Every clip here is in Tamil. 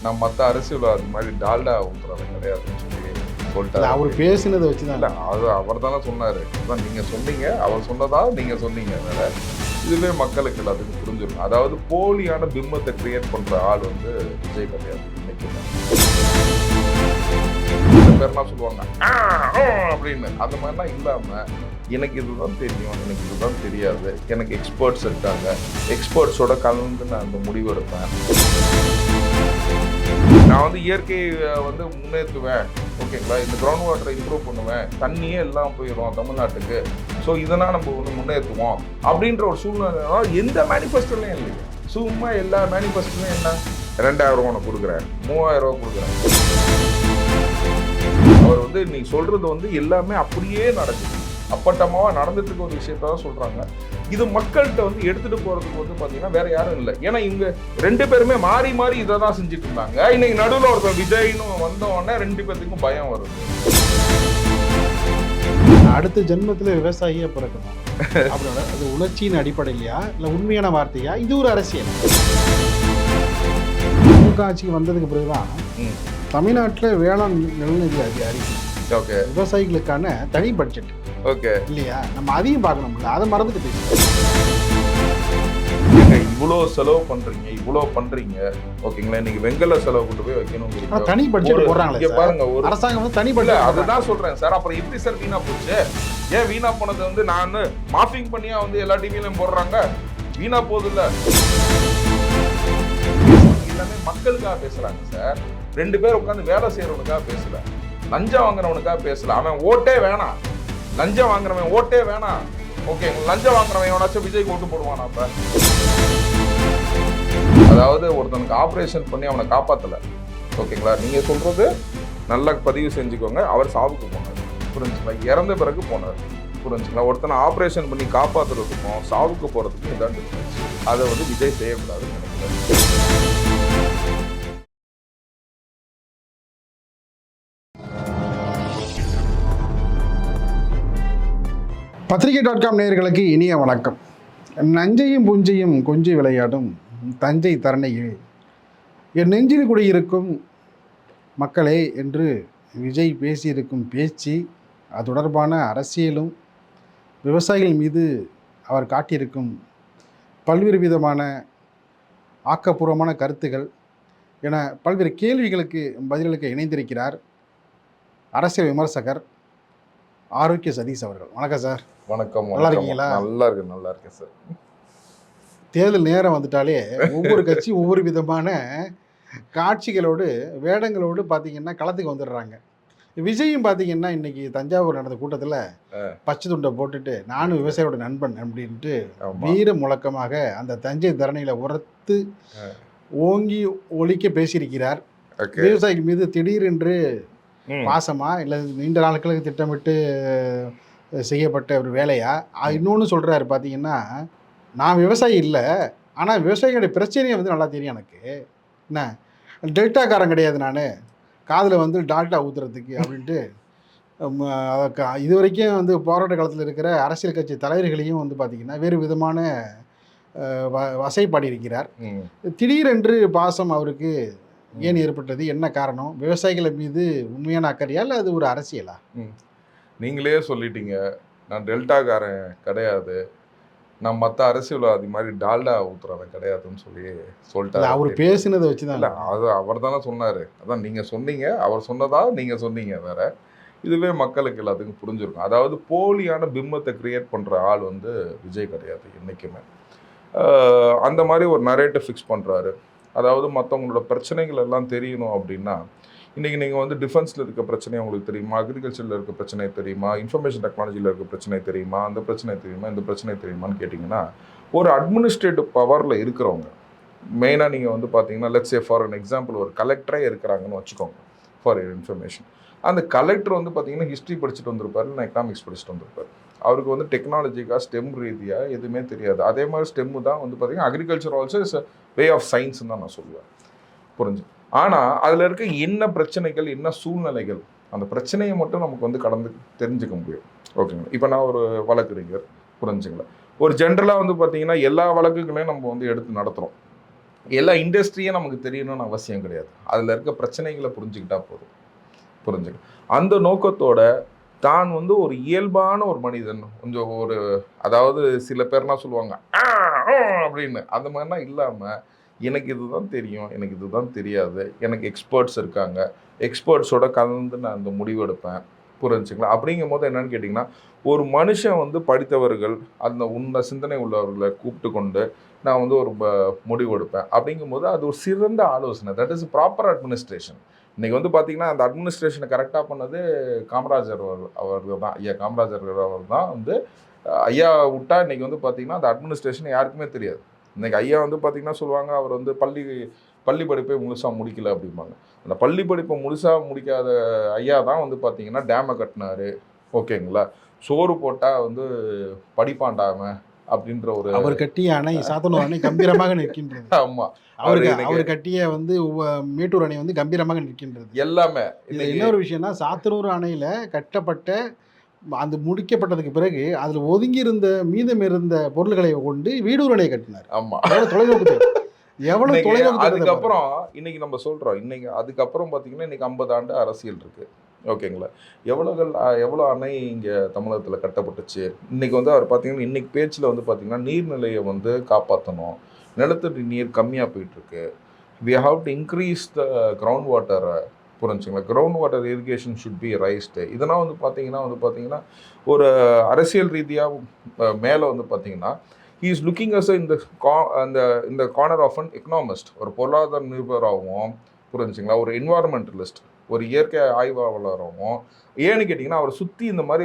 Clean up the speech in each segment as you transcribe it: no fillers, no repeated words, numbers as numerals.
நான் மற்ற அரசியல்வாதி மாதிரி டால்டா ஊத்துறவன் கிடையாதுன்னு சொல்லி சொல்லிட்டாரு. அவர் பேசினதை வச்சுதான் இல்லை, அது அவர் தானே சொன்னார். அதான் நீங்கள் சொன்னீங்க, அவர் சொன்னதா நீங்கள் சொன்னீங்க. வேற இதுவே மக்களுக்கு எல்லாத்துக்கும் புரிஞ்சிடும். அதாவது போலியான பிம்பத்தை கிரியேட் பண்ணுற ஆள் வந்து விஜய் கிடையாது. இன்னைக்கு சில பேர்லாம் சொல்லுவாங்க அப்படின்னு, அந்த மாதிரிலாம் இல்லாமல் எனக்கு இதுதான் தெரியும், எனக்கு இதுதான் தெரியாது, எனக்கு எக்ஸ்பர்ட்ஸ் இருக்காங்க, எக்ஸ்பர்ட்ஸோட கலந்து நான் அந்த முடிவு எடுப்பேன். நான் வந்து இயற்கையை வந்து முன்னேற்றுவேன், ஓகேங்களா, இந்த கிரவுண்ட் வாட்டரை இம்ப்ரூவ் பண்ணுவேன், தண்ணியே எல்லாம் போயிடும் தமிழ்நாட்டுக்கு, ஸோ இதெல்லாம் நம்ம வந்து முன்னேற்றுவோம் அப்படின்ற ஒரு சூழ்நிலை எந்த மேனிஃபெஸ்டோலையும் இல்லைங்க. சும்மா எல்லா மேனிஃபெஸ்டோலையும் என்ன 2000 உனக்கு கொடுக்குறேன், 3000 கொடுக்குறேன். அவர் வந்து நீ சொல்றது வந்து எல்லாமே அப்படியே நடக்குது, அப்பட்டமாக நடந்துட்டு இருக்க ஒரு விஷயத்தான் சொல்றாங்க. இது மக்கள்கிட்ட வந்து எடுத்துட்டு போறதுக்கு வந்து பாத்தீங்கன்னா வேற யாரும் இல்லை. ஏன்னா இவங்க 2 பேருமே மாறி மாறி இதை தான் செஞ்சுட்டு இருந்தாங்க. இன்னைக்கு நடுவில் ஒருத்தர் விஜய்னு வந்த உடனே 2 பேருக்கும் பயம் வருது. அடுத்த ஜென்மத்துல விவசாயியா பிறக்கணும் அப்படின்னா அது உணர்ச்சியின் அடிப்படையிலையா இல்லை உண்மையான வார்த்தையா? இது ஒரு அரசியல். திமுக ஆட்சிக்கு வந்ததுக்கு பிறகுதான் தமிழ்நாட்டில் வேளாண் நிலநிதி அதிகாரி விவசாயிகளுக்கான தனி பட்ஜெட் இல்லையா, நம்ம அதையும் பார்க்கணும்ல, அதை மறந்துட்டு பேசுறோம். இவ்வளோ செலவு பண்றீங்க ஓகேங்களா, இன்னைக்கு வெங்கல செலவு கொண்டு போய் வைக்கணும், தனி பட்ஜெட் போடுறாங்க பாருங்க. ஒரு அரசாங்கம் வந்து தனி பட்ஜெட், அதுதான் சொல்றேன் சார். அப்புறம் எப்படி சார் வீணா போச்சு? ஏன் வீணா போனது வந்து நான் மாஃபிங் பண்ணியா வந்து எல்லா டிவிலையும் போடுறாங்க? வீணா போகுது இல்ல, எல்லாமே மக்களுக்காக பேசுறாங்க சார். 2 பேர் உட்காந்து வேலை செய்யறவனுக்காக பேசல, லஞ்சம் வாங்குறவனுக்காக பேசல. அவன் ஓட்டே வேணாம், லஞ்சம் வாங்குறவன் ஓட்டே வேணாம். ஓகே, லஞ்சம் வாங்குறவன் எவனாச்சும் விஜய்க்கு ஓட்டு போடுவானா? அப்ப அதாவது ஒருத்தனுக்கு ஆப்ரேஷன் பண்ணி அவனை காப்பாத்தல, ஓகேங்களா, நீங்க சொல்றது நல்லா பதிவு செஞ்சுக்கோங்க. அவர் சாவுக்கு போனார், புரிஞ்சுங்களா, இறந்த பிறகு போனார், புரிஞ்சுங்களா. ஒருத்தனை ஆப்ரேஷன் பண்ணி காப்பாத்துறதுக்கும் சாவுக்கு போறதுக்கும் இதான் டிஃபரன்ஸ். அதை வந்து விஜய் செய்யக்கூடாதுன்னு நினைக்கிறேன். பத்திரிகை.com நேயர்களுக்கு இனிய வணக்கம். நஞ்சையும் புஞ்சையும் கொஞ்சி விளையாடும் தஞ்சை தரணையில் என் நெஞ்சில் குடியிருக்கும் மக்களே என்று விஜய் பேசியிருக்கும் பேச்சு, அது தொடர்பான அரசியலும் விவசாயிகள் மீது அவர் காட்டியிருக்கும் பல்வேறு விதமான ஆக்கப்பூர்வமான கருத்துகள் என பல்வேறு கேள்விகளுக்கு பதிலளிக்க இணைந்திருக்கிறார் அரசியல் விமர்சகர் ஆரோக்கிய சதீஷ் அவர்கள். வணக்கம் சார். வணக்கம். நல்லா இருக்கீங்களா? நல்லா இருக்கேன் சார். தேர்தல் நேரம் வந்துட்டாலே ஒவ்வொரு கட்சி ஒவ்வொரு விதமான காட்சிகளோடு வேடங்களோடு பார்த்தீங்கன்னா களத்துக்கு வந்துடுறாங்க. விஜயும் பார்த்தீங்கன்னா இன்னைக்கு தஞ்சாவூர் நடந்த கூட்டத்தில் பச்சை துண்டை போட்டுட்டு நானும் விவசாயியோட நண்பன் அப்படின்ட்டு வீர முழக்கமாக அந்த தஞ்சை தரணியில் உரத்து ஓங்கி ஒலிக்க பேசியிருக்கிறார். விவசாயிகள் மீது திடீரென்று பாசமா இல்லை நீண்ட நாட்களுக்கு திட்டமிட்டு செய்யப்பட்ட ஒரு வேலையா? இன்னொன்று சொல்கிறாரு பார்த்தீங்கன்னா, நான் விவசாயி இல்லை, ஆனால் விவசாயிகளுடைய பிரச்சனையை வந்து நல்லா தெரியும் எனக்கு, என்ன டெல்டாக்காரன் கிடையாது நான், காதில் வந்து டால்டா ஊற்றுறதுக்கு அப்படின்ட்டு இது வரைக்கும் வந்து போராட்ட காலத்தில் இருக்கிற அரசியல் கட்சி தலைவர்களையும் வந்து பார்த்திங்கன்னா வேறு விதமான வசைப்பாடியிருக்கிறார். திடீரென்று பாசம் அவருக்கு ஏன் ஏற்பட்டது? என்ன காரணம்? விவசாயிகளை மீது உண்மையான அக்கறையா இல்லை அது ஒரு அரசியலா? நீங்களே சொல்லிட்டீங்க, நான் டெல்டாக்காரன் கிடையாது, நான் மற்ற அரசியல்வாதி மாதிரி டால்டா ஊத்துறவன் கிடையாதுன்னு சொல்லிட்டாரு. அவர் பேசினதை வச்சுதான். இல்லை, அது அவர் தானே சொன்னார். அதான் நீங்கள் சொன்னீங்க, அவர் சொன்னதா நீங்கள் சொன்னீங்க. வேற இதுவே மக்களுக்கு எல்லாத்துக்கும் புரிஞ்சிருக்கும். அதாவது போலியான பிம்பத்தை கிரியேட் பண்ணுற ஆள் வந்து விஜய் கிடையாது என்றைக்குமே. அந்த மாதிரி ஒரு நரேட்டிவ் ஃபிக்ஸ் பண்ணுறாரு. அதாவது மற்றவங்களோட பிரச்சனைகள் எல்லாம் தெரியணும் அப்படின்னா, இன்றைக்கி நீங்கள் வந்து டிஃபென்ஸில் இருக்க பிரச்சனை உங்களுக்கு தெரியுமா, அக்ரிகல்ச்சரில் இருக்க பிரச்சனை தெரியுமா, இன்ஃபர்மேஷன் டெக்னாலஜியில் இருக்க பிரச்சனை தெரியுமா, அந்த பிரச்சனை தெரியுமா, இந்த பிரச்சனை தெரியுமான்னு கேட்டிங்கன்னா, ஒரு அட்மினிஸ்ட்ரேட்டிவ் பவரில் இருக்கிறவங்க, மெயினாக நீங்கள் வந்து பார்த்தீங்கன்னா let's say for an example ஒரு கலெக்டரே இருக்கிறாங்கன்னு வச்சுக்கோங்க, ஃபார் இன்ஃபர்மேஷன். அந்த கலெக்டர் வந்து பார்த்தீங்கன்னா ஹிஸ்ட்ரி படிச்சுட்டு வந்திருப்பார், இல்லை எக்கனாமிக்ஸ் படிச்சுட்டு வந்திருப்பார். அவருக்கு வந்து டெக்னாலஜிக்காக ஸ்டெம் ரீதியாக எதுவுமே தெரியாது. அதே மாதிரி ஸ்டெம்மு தான் வந்து பார்த்தீங்கன்னா agriculture also is way of சயின்ஸ்ன்னு தான் நான் சொல்லுவேன், புரிஞ்சு. ஆனால் அதில் இருக்க என்ன பிரச்சனைகள், என்ன சூழ்நிலைகள், அந்த பிரச்சனையை மட்டும் நமக்கு வந்து கடந்து தெரிஞ்சுக்க முடியும், ஓகேங்களா. இப்போ நான் ஒரு வழக்கறிஞர், புரிஞ்சுங்களா. ஒரு ஜென்ரலாக வந்து பார்த்தீங்கன்னா எல்லா வழக்குகளையும் நம்ம வந்து எடுத்து நடத்துகிறோம், எல்லா இண்டஸ்ட்ரியும் நமக்கு தெரியணும்னு அவசியம் கிடையாது. அதில் இருக்க பிரச்சனைகளை புரிஞ்சுக்கிட்டா போதும். அந்த நோக்கத்தோட தான் வந்து ஒரு இயல்பான ஒரு மனிதன், கொஞ்சம் ஒரு, அதாவது சில பேர்லாம் சொல்லுவாங்க அப்படின்னு, அந்த மாதிரிலாம் இல்லாமல் எனக்கு இதுதான் தெரியும், எனக்கு இதுதான் தெரியாது, எனக்கு எக்ஸ்பர்ட்ஸ் இருக்காங்க, எக்ஸ்பர்ட்ஸோட கலந்து நான் அந்த முடிவு எடுப்பேன். புரிஞ்சுங்களா? அப்படிங்கும் போது என்னன்னு கேட்டிங்கன்னா, ஒரு மனுஷன் வந்து படித்தவர்கள், அந்த உண்மை சிந்தனை உள்ளவர்களை கூப்பிட்டு கொண்டு நான் வந்து ஒரு முடிவு எடுப்பேன். அப்படிங்கும்போது அது ஒரு சிறந்த ஆலோசனை. That is proper administration. இன்றைக்கி வந்து பார்த்திங்கன்னா, அந்த அட்மினிஸ்ட்ரேஷனை கரெக்டாக பண்ணது காமராஜர் அவர்கள் தான். ஐயா காமராஜர் அவர் தான் வந்து, ஐயா விட்டா இன்றைக்கி வந்து பார்த்திங்கன்னா அந்த அட்மினிஸ்ட்ரேஷன் யாருக்குமே தெரியாது. இன்றைக்கி ஐயா வந்து பார்த்திங்கன்னா சொல்லுவாங்க, அவர் வந்து பள்ளி படிப்பை முழுசாக முடிக்கல அப்படிம்பாங்க. அந்த பள்ளி படிப்பை முழுசாக முடிக்காத ஐயா தான் வந்து பார்த்திங்கன்னா டேமை கட்டினார். ஓகேங்களா? சோறு போட்டால் வந்து படிப்பாண்டாம அப்படின்ற ஒரு, அவர் கட்டிய அணை, சாத்தனூர் அணை கம்பீரமாக நிற்கின்றது. ஆமாம், அவர் கட்டிய வந்து மேட்டூர் அணை வந்து கம்பீரமாக நிற்கின்றது. எல்லாமே. இன்னொரு விஷயம்னா, சாத்தனூர் அணையில கட்டப்பட்ட அந்த முடிக்கப்பட்டதுக்கு பிறகு அதில் ஒதுங்கி இருந்த மீதம் இருந்த பொருள்களை கொண்டு வீடூர் அணையை கட்டினார். ஆமாம், தொலைநோக்கு, எவ்வளவு தொலைநோக்கு. அதுக்கப்புறம் இன்னைக்கு நம்ம சொல்றோம், இன்னைக்கு அதுக்கப்புறம் பார்த்தீங்கன்னா இன்னைக்கு 50 ஆண்டு அரசியல் இருக்கு. ஓகேங்களா? எவ்வளோ அணை இங்கே தமிழகத்தில் கட்டப்பட்டுச்சு. இன்றைக்கி வந்து அவர் பார்த்தீங்கன்னா இன்றைக்கி பேச்சில் வந்து பார்த்திங்கன்னா நீர்நிலையை வந்து காப்பாற்றணும், நிலத்தடி நீர் கம்மியாக போயிட்டுருக்கு, we have to increase the ground வாட்டரை. புரிஞ்சுங்களா? Ground water irrigation should be raised. இதெல்லாம் வந்து பார்த்திங்கன்னா ஒரு அரசியல் ரீதியாக மேலே வந்து பார்த்திங்கன்னா ஹீ இஸ் லுக்கிங் அஸ் இந்த கார்னர் ஆஃப் அன் எக்கனாமிஸ்ட், ஒரு பொருளாதார நிபுணராகவும், புரிஞ்சுங்களா, ஒரு என்வாரன்மெண்டலிஸ்ட், ஒரு இயற்கை ஆய்வாளராகவும். ஏன்னு கேட்டிங்கன்னா அவர் சுற்றி இந்த மாதிரி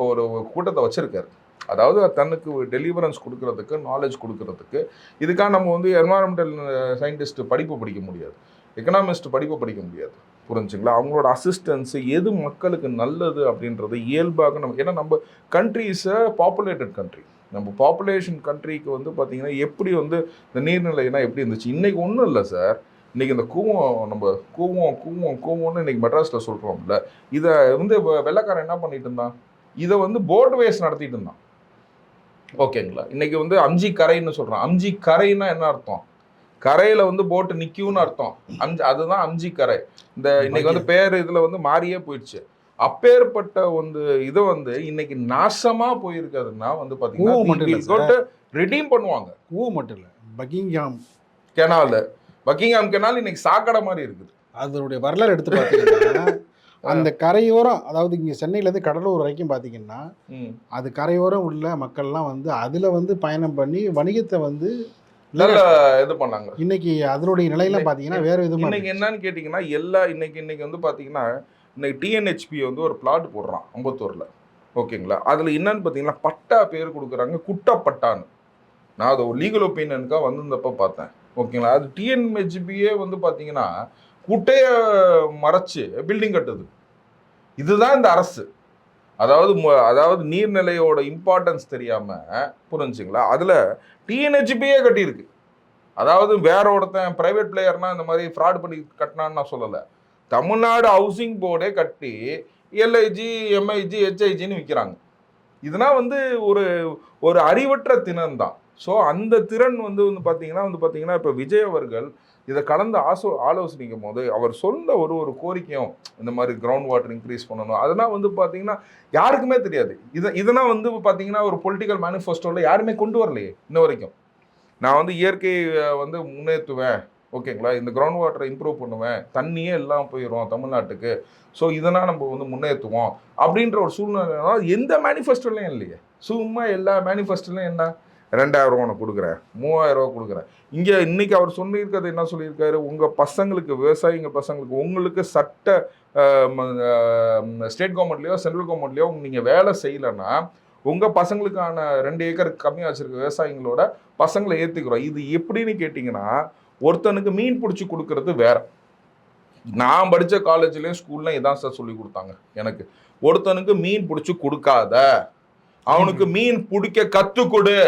ஒரு கூட்டத்தை வச்சுருக்காரு. அதாவது தனக்கு டெலிவரன்ஸ் கொடுக்கறதுக்கு, நாலேஜ் கொடுக்கறதுக்கு. இதுக்காக நம்ம வந்து என்வாரன்மெண்டல் சயின்டிஸ்ட் படிப்பு படிக்க முடியாது, எக்கனாமிஸ்ட் படிப்பு படிக்க முடியாது. புரிஞ்சுங்களா? அவங்களோட அசிஸ்டன்ஸு எது மக்களுக்கு நல்லது அப்படின்றது இயல்பாக நம்ம, ஏன்னா நம்ம country is a populated country. நம்ம பாப்புலேஷன் கண்ட்ரிக்கு வந்து பார்த்திங்கன்னா எப்படி வந்து இந்த நீர்நிலைனா எப்படி இருந்துச்சு. இன்றைக்கி ஒன்றும் இல்லை சார், இன்றைக்கி இந்த நம்ம கூவோம்னு இன்றைக்கி மெட்ராஸில் சொல்கிறோம்ல, இதை வந்து வெள்ளைக்காரன் என்ன பண்ணிட்டு இருந்தான், இதை வந்து போர்டு வேஸ் நடத்திட்டு இருந்தான். ஓகேங்களா? இன்றைக்கி வந்து அம்ஜி கரைன்னு சொல்கிறான். அம்ஜி கரைன்னா என்ன அர்த்தம்? கரையில் வந்து போட்டு நிற்கும்னு அர்த்தம். அதுதான் அம்ஜி கரை. இந்த இன்னைக்கு வந்து பேர் இதில் வந்து மாறியே போயிடுச்சு. அப்பேற்பட்ட வந்து இதை வந்து இன்னைக்கு நாசமா போயிருக்காதுன்னா வந்து பார்த்தீங்கன்னா ரிடீம் பண்ணுவாங்க. மட்டும் இல்லை, பக்கிங்ஹாம் கெனால் இன்னைக்கு சாக்கடை மாதிரி இருக்குது. அதனுடைய வரலாறு எடுத்து பார்த்தீங்கன்னா அந்த கரையோரம், அதாவது இங்கே சென்னையிலேருந்து கடலூர் வரைக்கும் பார்த்தீங்கன்னா அது கரையோரம் உள்ள மக்கள்லாம் வந்து அதில் வந்து பயணம் பண்ணி வணிகத்தை வந்து நல்ல இது பண்ணாங்க. இன்னைக்கு அதனுடைய நிலையெல்லாம் பார்த்தீங்கன்னா வேற விதமாக. இன்னைக்கு என்னன்னு கேட்டிங்கன்னா இன்னைக்கு வந்து பார்த்தீங்கன்னா இன்னைக்கு டிஎன்ஹெச்பி வந்து ஒரு பிளாட் போடுறான் அம்பத்தூரில். ஓகேங்களா? அதில் என்னன்னு பார்த்தீங்கன்னா பட்டா பேர் கொடுக்குறாங்க, குட்டப்பட்டான்னு. நான் அதை ஒரு லீகல் ஒப்பீனியனுக்காக வந்திருந்தப்போ பார்த்தேன். ஓகேங்களா? அது டிஎன்ஹெச்பியே வந்து பார்த்தீங்கன்னா குட்டையை மறைச்சு பில்டிங் கட்டுது. இதுதான் இந்த அரசு. அதாவது நீர்நிலையோட இம்பார்ட்டன்ஸ் தெரியாமல், புரிஞ்சுங்களா, அதில் டிஎன்ஹெச்பியே கட்டியிருக்கு. அதாவது வேற ஒருத்தன் ப்ரைவேட் பிளேயர்னா இந்த மாதிரி ஃப்ராட் பண்ணி கட்டினான்னு நான் சொல்லலை. தமிழ்நாடு ஹவுசிங் போர்டே கட்டி எல்ஐஜி, எம்ஐஜி, ஹெச்ஐஜின்னு விற்கிறாங்க. இதனால் வந்து ஒரு அறிவற்ற திறன் தான். ஸோ அந்த திறன் வந்து பார்த்தீங்கன்னா இப்போ விஜய் அவர்கள் இதை கலந்து ஆலோசனைக்கும் போது அவர் சொன்ன ஒரு கோரிக்கையும் இந்த மாதிரி கிரவுண்ட் வாட்டர் இன்க்ரீஸ் பண்ணணும், அதெல்லாம் வந்து பார்த்தீங்கன்னா யாருக்குமே தெரியாது. இதெல்லாம் வந்து பார்த்தீங்கன்னா ஒரு பொலிட்டிக்கல் மேனிஃபெஸ்டோவில் யாருமே கொண்டு வரலையே இன்ன வரைக்கும். நான் வந்து இயற்கையை வந்து முன்னேற்றுவேன், ஓகேங்களா, இந்த கிரவுண்ட் வாட்டரை இம்ப்ரூவ் பண்ணுவேன், தண்ணியே எல்லாம் போயிடும் தமிழ்நாட்டுக்கு, ஸோ இதெல்லாம் நம்ம வந்து முன்னேற்றுவோம் அப்படின்ற ஒரு சூழ்நிலை எந்த மேனிஃபெஸ்டோலையும் இல்லையே. சும்மா எல்லா மேனிஃபெஸ்டோலையும் என்ன 2000 ரூபா உனக்கு கொடுக்குறேன், 3000 ரூபா கொடுக்குறேன். இங்கே இன்னைக்கு அவர் சொல்லியிருக்கிறது என்ன சொல்லியிருக்காரு, உங்கள் பசங்களுக்கு, விவசாயிங்க பசங்களுக்கு, உங்களுக்கு சட்ட ஸ்டேட் கவர்மெண்ட்லேயோ சென்ட்ரல் கவர்மெண்ட்லேயோ நீங்கள் வேலை செய்யலைன்னா உங்கள் பசங்களுக்கான 2 ஏக்கர் கம்மியாக வச்சுருக்க விவசாயிங்களோட பசங்களை ஏற்றுக்கிறோம். இது எப்படின்னு கேட்டிங்கன்னா, ஒருத்தனுக்கு மீன் பிடிச்சி கொடுக்கறது வேற. நான் படித்த காலேஜ்லேயும் ஸ்கூல்லையும் இதான் சார் சொல்லி கொடுத்தாங்க எனக்கு. ஒருத்தனுக்கு மீன் பிடிச்சி கொடுக்காத, அவனுக்கு மீன் பிடிக்க கற்றுக் கொடு.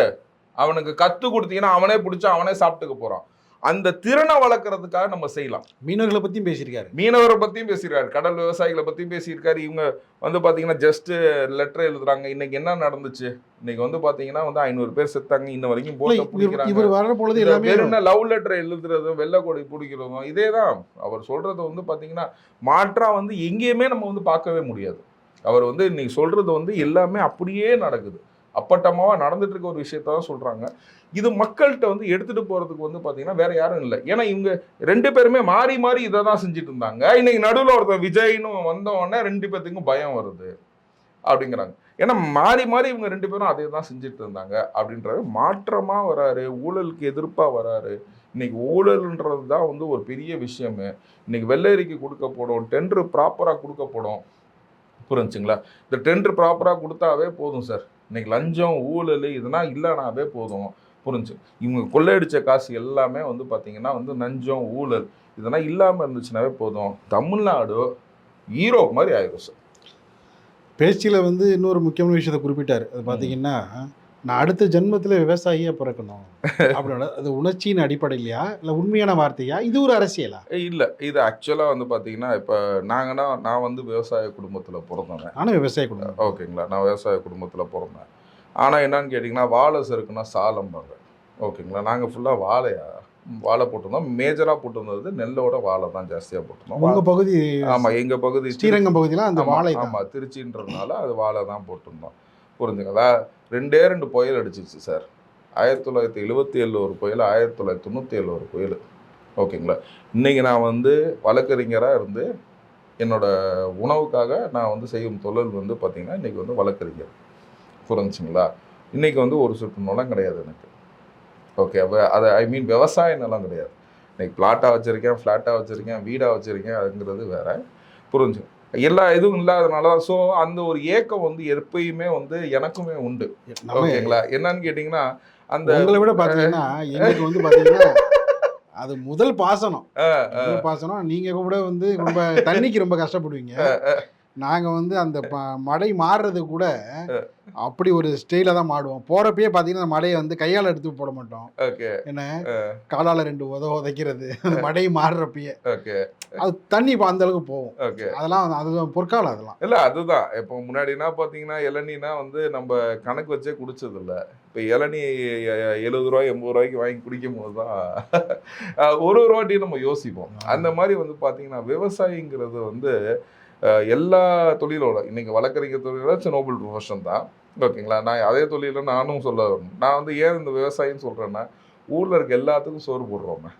அவனுக்கு கற்றுக் கொடுத்தீங்கன்னா அவனே பிடிச்சா அவனே சாப்பிட்டுக்க போகிறான். அந்த திறனை வளர்க்கறதுக்காக நம்ம செய்யலாம். மீனவர்களை பற்றியும் பேசியிருக்காரு, மீனவரை பற்றியும் பேசியிருக்காரு, கடல் விவசாயிகளை பற்றியும் பேசியிருக்காரு. இவங்க வந்து பார்த்தீங்கன்னா ஜஸ்ட் லெட்டர் எழுதுறாங்க. இன்னைக்கு என்ன நடந்துச்சு, இன்னைக்கு வந்து பார்த்தீங்கன்னா வந்து 500 பேர் செத்தாங்க, இன்ன வரைக்கும் போட்டை பிடிக்கிறாங்க. இவர் வர பொழுது எல்லாமே வெறும் லவ் லெட்டர் எழுதுறதும் வெள்ளை கொடி பிடிக்கிறதும் இதே தான் அவர் சொல்றது. வந்து பார்த்தீங்கன்னா மாற்றா வந்து எங்கேயுமே நம்ம வந்து பார்க்கவே முடியாது. அவர் வந்து இன்னைக்கு சொல்றது வந்து எல்லாமே அப்படியே நடக்குது, அப்பட்டமாவா நடந்துட்டு இருக்க ஒரு விஷயத்த தான் சொல்றாங்க. இது மக்கள்கிட்ட வந்து எடுத்துட்டு போறதுக்கு வந்து பாத்தீங்கன்னா வேற யாரும் இல்லை. ஏன்னா இவங்க 2 பேருமே மாறி மாறி இதை தான் செஞ்சுட்டு இருந்தாங்க. இன்னைக்கு நடுவில் ஒருத்தர் விஜய்னு வந்த உடனே 2 பேத்துக்கும் பயம் வருது அப்படிங்கிறாங்க. ஏன்னா மாறி மாறி இவங்க 2 பேரும் அதே தான் செஞ்சுட்டு இருந்தாங்க அப்படின்றது. மாற்றமா வராரு, ஊழலுக்கு எதிர்ப்பா வராரு. இன்னைக்கு ஊழல்ன்றது தான் வந்து ஒரு பெரிய விஷயமே. இன்னைக்கு வெள்ளரிக்கு கொடுக்கப்படும், டெண்டர் ப்ராப்பரா கொடுக்கப்படும், புரிஞ்சுங்களா? இந்த டெண்டர் ப்ராப்பராக கொடுத்தாவே போதும் சார். இன்னைக்கு லஞ்சம் ஊழல் இதெல்லாம் இல்லைனாவே போதும், புரிஞ்சு. இவங்க கொள்ளையடிச்ச காசு எல்லாமே வந்து பார்த்தீங்கன்னா வந்து லஞ்சம் ஊழல் இதெல்லாம் இல்லாமல் இருந்துச்சுனாவே போதும், தமிழ்நாடு ஹீரோ மாதிரி ஆயிடும் சார். பேச்சில் வந்து இன்னொரு முக்கியமான விஷயத்தை குறிப்பிட்டார். அது பார்த்தீங்கன்னா, நான் அடுத்த ஜென்மத்தில் விவசாயியாக பிறக்கணும் அப்படின்னா, அது உணர்ச்சியின் அடிப்படையிலையா இல்லை உண்மையான வார்த்தையா, இது ஒரு அரசியலா? இல்லை, இது ஆக்சுவலாக வந்து பார்த்தீங்கன்னா இப்போ நான் வந்து விவசாய குடும்பத்தில் பிறந்தேன். ஆனால் விவசாய குடும்பம், ஓகேங்களா, நான் விவசாய குடும்பத்தில் பிறந்தேன். ஆனால் என்னன்னு கேட்டிங்கன்னா வாழை சறுக்குன்னா சாலம்பாங்க, ஓகேங்களா. நாங்கள் ஃபுல்லாக வாழை போட்டிருந்தோம். மேஜராக போட்டிருந்தது நெல்லோட வாழை தான் ஜாஸ்தியாக போட்டிருந்தோம். உங்கள் பகுதி? ஆமாம், எங்கள் பகுதி ஸ்ரீரங்கம் பகுதியில் அந்த வாழை. ஆமாம், திருச்சின்றதுனால அது வாழை தான் போட்டிருந்தோம், புரிஞ்சுங்களா. 2 புயல் அடிச்சிச்சு சார். 1977 ஒரு புயல், 1997 ஒரு புயல், ஓகேங்களா. இன்றைக்கி நான் வந்து வழக்கறிஞராக இருந்து என்னோட உணவுக்காக நான் வந்து செய்யும் தொழில் வந்து பார்த்திங்கன்னா இன்றைக்கி வந்து வழக்கறிஞர், புரிஞ்சுங்களா. இன்றைக்கி வந்து ஒரு சொட்டு நிலம் கிடையாது எனக்கு, ஓகே. அதை விவசாய நிலம் கிடையாது. இன்றைக்கி பிளாட்டாக வச்சுருக்கேன், ஃப்ளாட்டாக வச்சுருக்கேன், வீடாக வச்சுருக்கேன், அதுங்கிறது வேறு, புரிஞ்சு. எல்லா இதுவும் இல்லாதனால தான். ஸோ அந்த ஒரு ஏக்கம் வந்து எப்பயுமே வந்து எனக்குமே உண்டு, ஓகேங்களா. என்னன்னு கேட்டிங்கன்னா அந்த உங்களை விட பார்த்தீங்கன்னா எனக்கு வந்து பார்த்தீங்கன்னா அது முதல் பாசனம். நீங்கள் கூட வந்து ரொம்ப தண்ணிக்கு ரொம்ப கஷ்டப்படுவீங்க. நாங்கள் வந்து அந்த மடை மாறுறது கூட அப்படி ஒரு ஸ்டைல தான் மாடுவோம். போறப்பயே பார்த்தீங்கன்னா மடையை வந்து கையால் எடுத்து போட மாட்டோம். என்ன காலால் 2 உதைக்கிறது அந்த மடை மாறுறப்பயே. அது தண்ணி இப்போ அந்த அளவுக்கு போகும். அதெல்லாம் அதுதான் பொற்காலம். அதெல்லாம் இல்லை, அதுதான். இப்போ முன்னாடினா பார்த்தீங்கன்னா இளநீனா வந்து நம்ம கணக்கு வச்சே குடிச்சது இல்லை. இப்போ இளநீ 70 ரூபாய் 80 ரூபாய்க்கு வாங்கி குடிக்கும் போது தான் ஒரு வாட்டியும் நம்ம யோசிப்போம். அந்த மாதிரி வந்து பார்த்தீங்கன்னா விவசாயிங்கிறது வந்து எல்லா தொழிலோட இன்னைக்கு வழக்கறிஞர் தொழிலோட நோபல் ப்ரொஃபஷன் தான், ஓகேங்களா. நான் அதே தொழில நானும் சொல்ல வரணும். நான் வந்து ஏன் இந்த விவசாயின்னு சொல்கிறேன்னா, ஊரில் இருக்க எல்லாத்துக்கும் சோறு போடுறோமே.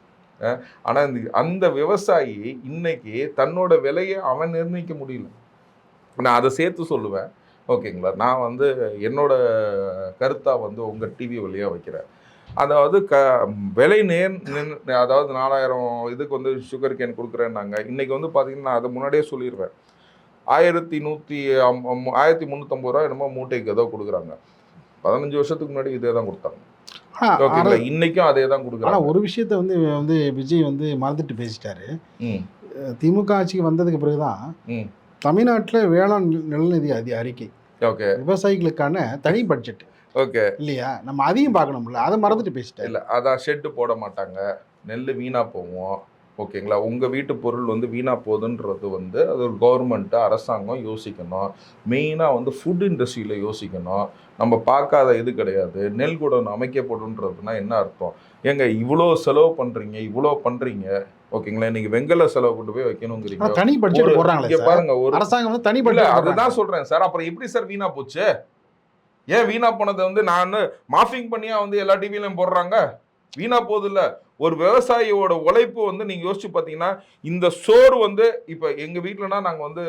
ஆனால் அந்த விவசாயி இன்னைக்கு தன்னோட விலையை அவன் நிர்ணயிக்க முடியல. நான் அதை சேர்த்து சொல்லுவேன், ஓகேங்களா. நான் வந்து என்னோட கருத்தாக வந்து உங்கள் டிவி வழியாக வைக்கிறேன். அதாவது விலை அதாவது 4000 இதுக்கு வந்து சுகர் கேன் கொடுக்குறேன்னாங்க. இன்றைக்கி வந்து பார்த்தீங்கன்னா நான் அதை முன்னாடியே சொல்லிடுவேன், 1350 ரூபா என்னமோ மூட்டைக்கு ஏதோ கொடுக்குறாங்க. 15 வருஷத்துக்கு முன்னாடி இதே தான் கொடுத்தாங்க, ஓகேங்களா. இன்றைக்கும் அதே தான் கொடுக்குறாங்க. ஆனால் ஒரு விஷயத்த வந்து விஜய் வந்து மறந்துட்டு பேசிட்டாரு. திமுக ஆட்சிக்கு வந்ததுக்கு பிறகுதான் தமிழ்நாட்டில் வேளாண் நலநிதி அறிக்கை, ஓகே, விவசாயிகளுக்கான தனி பட்ஜெட், ஓகே இல்லையா, நம்ம அதையும் பார்க்கணும்ல, அதை மறந்துட்டு பேசிட்டேன். இல்லை, அதான் ஷெட்டு போட மாட்டாங்க, நெல் வீணாக போவோம், ஓகேங்களா. உங்கள் வீட்டு பொருள் வந்து வீணாக போகுதுன்றது வந்து அது ஒரு கவர்மெண்ட்டு அரசாங்கம் யோசிக்கணும். மெயினாக வந்து ஃபுட் இண்டஸ்ட்ரியில் யோசிக்கணும். நம்ம பார்க்காத இது கிடையாது. நெல் குடோன் அமைக்கப்படுன்றதுனா என்ன அர்த்தம்? ஏங்க இவ்வளோ செலவு பண்ணுறீங்க, ஓகேங்களா. இன்னைக்கு வெங்கல செலவு கொண்டு போய் வைக்கணுங்கிறீங்க, தனி பட்ஜெட் போடுறாங்க பாருங்க. ஒரு அரசாங்கம் வந்து தனி பட்ஜெட், அதுதான் சொல்கிறேன் சார். அப்புறம் எப்படி சார் வீணாக போச்சு? ஏன் வீணா போனதை வந்து நான் மாஃபிங் பண்ணியா வந்து எல்லா டிவிலையும் போடுறாங்க? வீணா போகுது இல்லை. ஒரு விவசாயியோட உழைப்பு வந்து நீங்கள் யோசிச்சு பார்த்தீங்கன்னா, இந்த சோறு வந்து இப்போ எங்கள் வீட்டிலனா நாங்கள் வந்து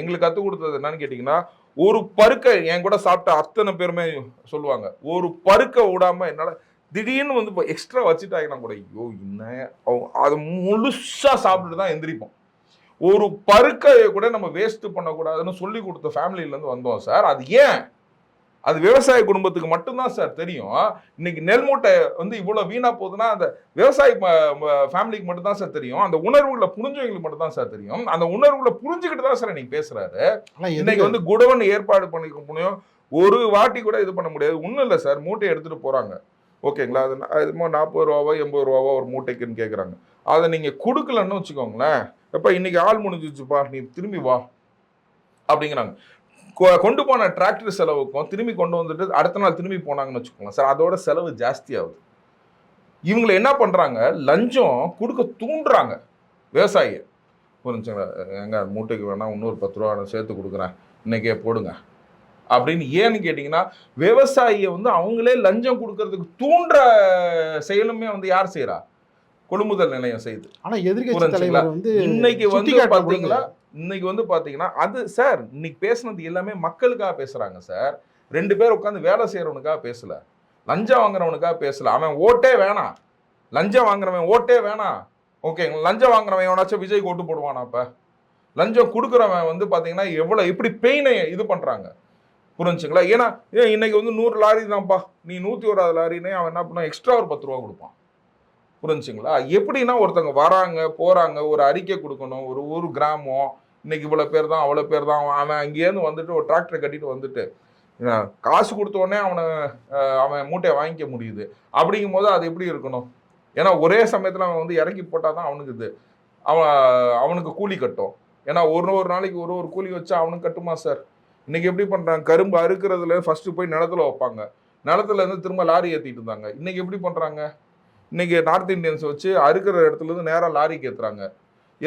எங்களுக்கு கற்றுக் கொடுத்தது என்னன்னு கேட்டிங்கன்னா, ஒரு பருக்கை என் கூட சாப்பிட்ட அத்தனை பேருமே சொல்லுவாங்க, ஒரு பருக்கை விடாமல் என்னால் திடீர்னு வந்து இப்போ எக்ஸ்ட்ரா வச்சுட்டாங்கன்னா கூட ஐயோ இன்னும் அதை முழுசாக சாப்பிட்டுட்டு தான் எந்திரிப்போம். ஒரு பருக்கையை கூட நம்ம வேஸ்ட்டு பண்ணக்கூடாதுன்னு சொல்லி கொடுத்த ஃபேமிலியிலேருந்து வந்தோம் சார். அது ஏன்? அது விவசாய குடும்பத்துக்கு மட்டும்தான் சார் தெரியும். இன்னைக்கு நெல் மூட்டை வந்து இவ்வளோ வீணாக போகுதுன்னா அந்த விவசாய ஃபேமிலிக்கு மட்டும்தான் சார் தெரியும். அந்த உணர்வுகளை புரிஞ்சவங்களுக்கு மட்டும்தான் சார் தெரியும். அந்த உணர்வுகளை புரிஞ்சுக்கிட்டு தான் சார் இன்னைக்கு பேசுறாரு. இன்னைக்கு வந்து குடவன் ஏற்பாடு பண்ணிக்க முடியும், ஒரு வாட்டி கூட இது பண்ண முடியாது. ஒன்றும் இல்லை சார், மூட்டையை எடுத்துகிட்டு போகிறாங்க, ஓகேங்களா? அது 40 ரூபாவோ 80 ரூபாவோ ஒரு மூட்டைக்குன்னு கேட்குறாங்க. அதை நீங்கள் கொடுக்கலன்னு வச்சுக்கோங்களேன், எப்போ இன்னைக்கு ஆள் முடிஞ்சிச்சுப்பா நீ திரும்பி வா அப்படிங்கிறாங்க. கொண்டு போன டிராக்டர் செலவுக்கும் திரும்பி கொண்டு வந்துட்டு அடுத்த நாள் திரும்பி போனாங்கன்னு வச்சுக்கோங்க சார், அதோட செலவு ஜாஸ்தி ஆகுது. இவங்களை என்ன பண்ணுறாங்க, லஞ்சம் கொடுக்க தூண்டுறாங்க விவசாயியை. புரிஞ்சுங்களா? எங்க மூட்டைக்கு வேணால் இன்னொரு 10 ரூபா நான் சேர்த்து கொடுக்குறேன், இன்னைக்கே போடுங்க அப்படின்னு. ஏன்னு கேட்டிங்கன்னா, விவசாயியை அவங்களே லஞ்சம் கொடுக்கறதுக்கு தூண்டுற செயலுமே யார் செய்கிறா? கொள்முதல் நிலையம் செய்யுது. ஆனால் எதிர்க்கட்சி தலைவர் இன்னைக்கு பார்த்தீங்களா, இன்னைக்கு பார்த்தீங்கன்னா அது சார், இன்னைக்கு பேசுனது எல்லாமே மக்களுக்காக பேசுறாங்க சார். 2 பேர் உட்காந்து வேலை செய்யறவனுக்காக பேசல, லஞ்சம் வாங்குறவனுக்காக பேசல. அவன் ஓட்டே வேணாம், லஞ்சம் வாங்குறவன் ஓட்டே வேணாம். ஓகேங்க, லஞ்சம் வாங்குறவன் எவனாச்சும் விஜய்க்கு ஓட்டு போடுவானா? அப்ப லஞ்சம் கொடுக்குறவன் பார்த்தீங்கன்னா எப்படி பெயினை இது பண்றாங்க, புரிஞ்சுங்களா? ஏன்னா இன்னைக்கு 100 லாரி தான்ப்பா, நீ 101வது லாரினே அவன் என்ன பண்ணா எக்ஸ்ட்ரா ஒரு 10 ரூபா கொடுப்பான். புரிஞ்சுங்களா? எப்படின்னா ஒருத்தவங்க வராங்க போறாங்க, ஒரு அறிக்கை கொடுக்கணும், ஒரு கிராமம் இன்னைக்கு இவ்வளோ பேர் தான் அவ்வளோ பேர் தான், அவன் அங்கேருந்து வந்துட்டு ஒரு டிராக்டரை கட்டிட்டு வந்துட்டு காசு கொடுத்தோடனே அவன் மூட்டையை வாங்கிக்க முடியுது. அப்படிங்கும் போது அது எப்படி இருக்கணும்? ஏன்னா ஒரே சமயத்தில் அவன் இறக்கி போட்டால் தான் அவனுக்கு இது அவனுக்கு கூலி கட்டும். ஏன்னா ஒரு நாளைக்கு ஒரு கூலி வச்சா அவனுக்கு கட்டுமா சார்? இன்னைக்கு எப்படி பண்ணுறாங்க, கரும்பு அறுக்கிறதுல ஃபர்ஸ்ட் போய் நிலத்துல வைப்பாங்க, நிலத்துல இருந்து திரும்ப லாரி ஏற்றிட்டு இருந்தாங்க. இன்னைக்கு எப்படி பண்ணுறாங்க, இன்னைக்கு நார்த் இந்தியன்ஸ் வச்சு அறுக்கிற இடத்துல இருந்து நேராக லாரிக்கு ஏற்றுறாங்க.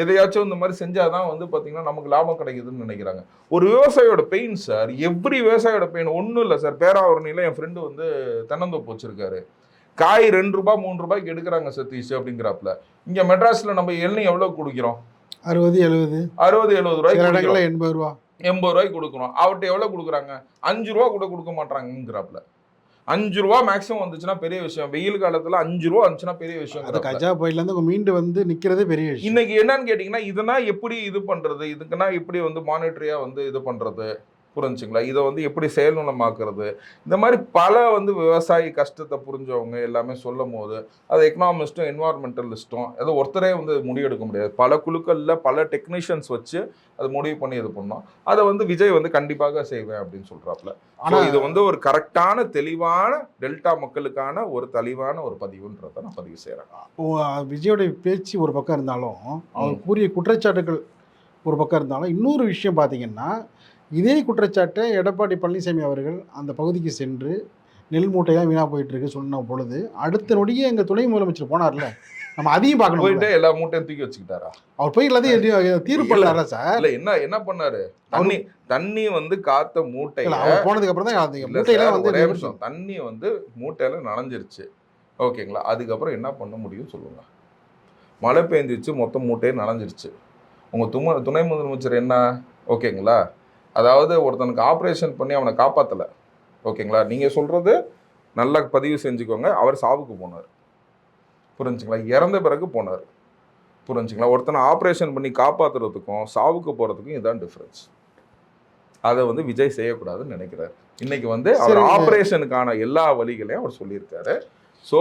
எதையாச்சும் இந்த மாதிரி செஞ்சாதான் பார்த்தீங்கன்னா நமக்கு லாபம் கிடைக்குதுன்னு நினைக்கிறாங்க. ஒரு விவசாயியோட பெயின் சார், எவ்ரி விவசாயியோட பெயின். ஒன்றும் இல்லை சார், பேராவூரணியில் என் ஃப்ரெண்டு தென்னந்தோப்பு வச்சிருக்காரு. காய் 2 ரூபாய் 3 ரூபாய்க்கு எடுக்கிறாங்க சதீஷ் அப்படிங்கிறாப்புல. இங்கே மெட்ராஸில் நம்ம எண்ணெய் எவ்வளோ குடிக்கிறோம்? 60-70 ரூபாய்க்கு, 80 ரூபாய்க்கு கொடுக்குறோம். அவர்கிட்ட எவ்வளோ கொடுக்குறாங்க? 5 ரூபா கூட கொடுக்க மாட்டாங்கிறாப்புல. 5 ரூபா மேக்ஸிமம் வந்துச்சுன்னா பெரிய விஷயம். வெயில் காலத்துல 5 ரூபா வந்துச்சுன்னா பெரிய விஷயம். அது கஜா புயல்லேருந்து மீண்டு நிற்கிறதே பெரிய விஷயம். இன்னைக்கு என்னன்னு கேட்டிங்கன்னா, இதெல்லாம் எப்படி இது பண்ணுறது, இதுக்குன்னா எப்படி மானிட்டரியாக இது பண்ணுறது, புரிஞ்சுங்களா? இதை எப்படி செயல்நலமாக்குறது, இந்த மாதிரி பல விவசாயி கஷ்டத்தை புரிஞ்சவங்க எல்லாமே சொல்லும் போது அது எக்கனாமிஸ்ட்டும் என்வாரன்மெண்டலிஸ்ட்டும் ஏதோ ஒருத்தரே முடிவெடுக்க முடியாது. பல குழுக்களில் பல டெக்னீஷியன்ஸ் வச்சு அது முடிவு பண்ணி இது பண்ணோம். அதை விஜய் கண்டிப்பாக செய்வேன் அப்படின்னு சொல்கிறாப்புல. ஆனால் இது ஒரு கரெக்டான தெளிவான டெல்டா மக்களுக்கான ஒரு தெளிவான ஒரு பதிவுன்றதை நான் பதிவு செய்கிறேன். விஜயோடைய பேச்சு ஒரு பக்கம் இருந்தாலும், அவர் கூறிய குற்றச்சாட்டுகள் ஒரு பக்கம் இருந்தாலும், இன்னொரு விஷயம் பார்த்தீங்கன்னா, இதே குற்றச்சாட்டை எடப்பாடி பழனிசாமி அவர்கள் அந்த பகுதிக்கு சென்று நெல் மூட்டையாக வீணாக போயிட்டு இருக்கு சொன்ன பொழுது, அடுத்த நொடியே எங்கள் துணை முதலமைச்சர் போனார்ல, நம்ம அதையும் பார்க்கணும். போயிட்டு எல்லா மூட்டையும் தூக்கி வச்சுக்கிட்டாரா? அவர் போய் எல்லாத்தையும் தீர்ப்பு பண்ணாரா சார்? இல்லை, என்ன பண்ணாரு? தண்ணி காத்த மூட்டை போனதுக்கு அப்புறம் தான் தண்ணி மூட்டையில நனைஞ்சிருச்சு. ஓகேங்களா? அதுக்கப்புறம் என்ன பண்ண முடியும் சொல்லுங்க? மழை பெஞ்சிச்சு, மொத்தம் மூட்டையே நனைஞ்சிருச்சு. உங்க துணை முதலமைச்சர் என்ன? ஓகேங்களா? அதாவது ஒருத்தனுக்கு ஆப்ரேஷன் பண்ணி அவனை காப்பாற்றலை. ஓகேங்களா? நீங்கள் சொல்கிறது நல்லா பதிவு செஞ்சுக்கோங்க. அவர் சாவுக்கு போனார், புரிஞ்சுங்களா? இறந்த பிறகு போனார், புரிஞ்சுங்களா? ஒருத்தனை ஆப்ரேஷன் பண்ணி காப்பாற்றுறதுக்கும் சாவுக்கு போகிறதுக்கும் இதுதான் டிஃப்ரென்ஸ். அதை விஜய் செய்யக்கூடாதுன்னு நினைக்கிறார். இன்னைக்கு அவர் ஆப்ரேஷனுக்கான எல்லா வழிகளையும் அவர் சொல்லியிருக்காரு. ஸோ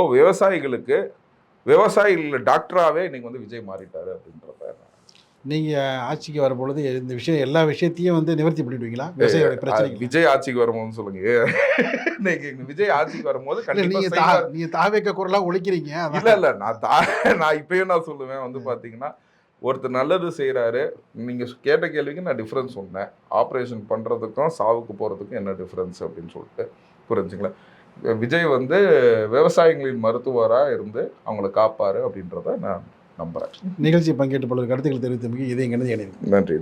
விவசாயிகள் டாக்டராகவே இன்னைக்கு விஜய் மாறிட்டாரு அப்படின்றத. நீங்கள் ஆட்சிக்கு வரும்பொழுது இந்த விஷயம் எல்லா விஷயத்தையும் நிவர்த்தி பண்ணிடுவீங்களா? விவசாயியோட பிரச்சனை விஜய் ஆட்சிக்கு வரும்போது சொல்லுங்க. இன்னைக்கு விஜய் ஆட்சிக்கு வரும்போது நீங்க தாவேக்க குரலாக ஒழிக்கிறீங்க. இல்லை, நான் இப்பயும் நான் சொல்லுவேன் பார்த்தீங்கன்னா, ஒருத்தர் நல்லது செய்கிறாரு. நீங்கள் கேட்ட கேள்விக்கு நான் டிஃப்ரென்ஸ் சொன்னேன். ஆப்ரேஷன் பண்ணுறதுக்கும் சாவுக்கு போகிறதுக்கும் என்ன டிஃப்ரென்ஸ் அப்படின்னு சொல்லிட்டு, புரிஞ்சுங்களா? விஜய் விவசாயிகளின் மருத்துவராக இருந்து அவங்கள காப்பாரு அப்படின்றத நான் நம்புகிறேன். நிகழ்ச்சி பங்கேற்று பல கருத்துக்கள் தெரிவித்தமைக்கு இதை எங்கே நன்றி.